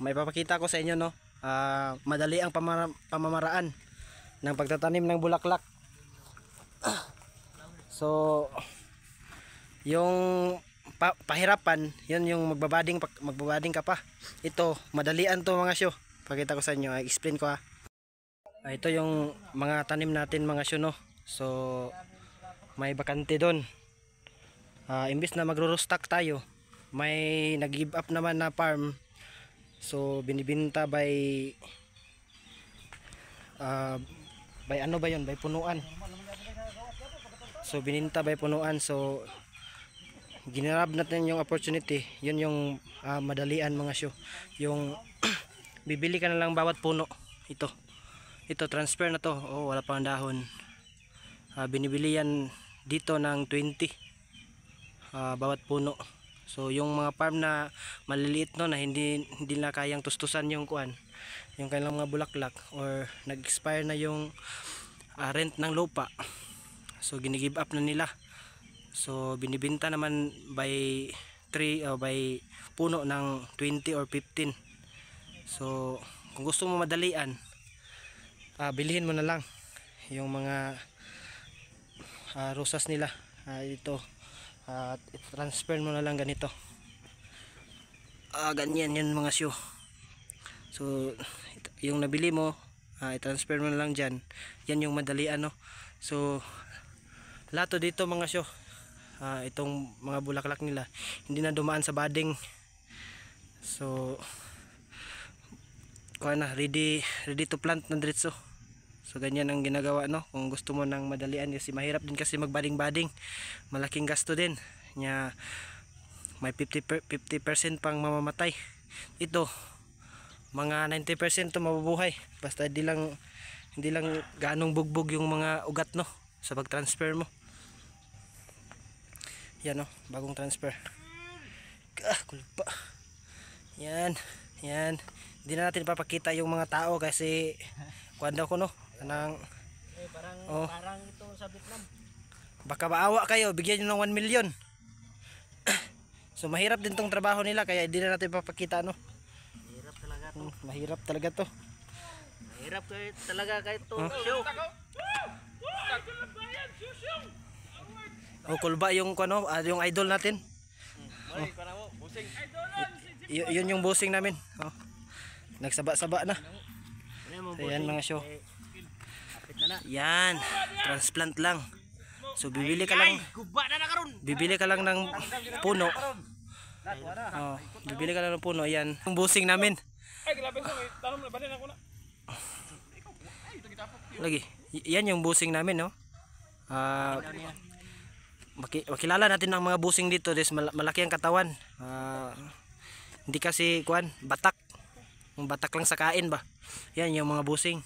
May papakita ko sa inyo, no. Madali ang pamamaraan ng pagtatanim ng bulaklak. So yung pahirapan, yun yung magbabading ka pa. Ito, madalian to mga syo. Pakita ko sa inyo, explain ko ha. Ito yung mga tanim natin mga syo, no. So may bakante doon. Imbis na magro-stock tayo, may nag-give up naman na farm. So binibinta by ano ba yun? By punuan. So bininta by punuan. So ginarab natin yung opportunity. Yun yung madalian mga syo. Yung bibili ka na lang bawat puno. Ito transfer na to. Oh, wala pang dahon. Binibili yan dito ng 20 bawat puno. So yung mga farm na maliliit, no, na hindi na kayang tustusan yung kuan, yung kanilang mga bulaklak, or nag-expire na yung rent ng lupa, so gini-give up na nila. So binibenta naman by 3 by puno ng 20 or 15. So kung gusto mo madalian, bilhin mo na lang yung mga rosas nila. Ito, transfer mo na lang ganito. Ganyan yun mga syo. So yung nabili mo, i-transfer mo na lang dyan. Yan yung madalian, no. So lato dito mga syo, itong mga bulaklak nila hindi na dumaan sa budding. So kuha na, ready to plant na diretso. So ganyan ang ginagawa, no, kung gusto mo ng madalian, kasi mahirap din kasi magbading-bading, malaking gasto din nya, may 50% pang mamamatay. Ito mga 90% to mabubuhay, basta hindi lang ganong bugbog yung mga ugat, no, sa pag-transfer mo. Yan, no, bagong transfer. Kulpa. Yan. Hindi na natin papakita yung mga tao kasi kuanda ko, no, parang ito sa Vietnam. Baka maawa kayo, bigyan nyo ng 1 million. So mahirap din tong trabaho nila, kaya hindi na natin papakita, no. Mahirap talaga to. Mahirap talaga to. Mahirap talaga kahit to. Kulba yung ano, yung idol natin. Yun yung bossing namin. Nagsaba-saba na. So yan mga show. Yan, transplant lang. So bibili ka lang ng puno. Bibili ka lang ng puno. Yan yung bossing namin. Lagi. Yan yung bossing namin, no. Makilala natin ang mga bossing dito. Malaki ang katawan. Hindi kasi batak. Batak lang sa kain ba. Yan yung mga bossing.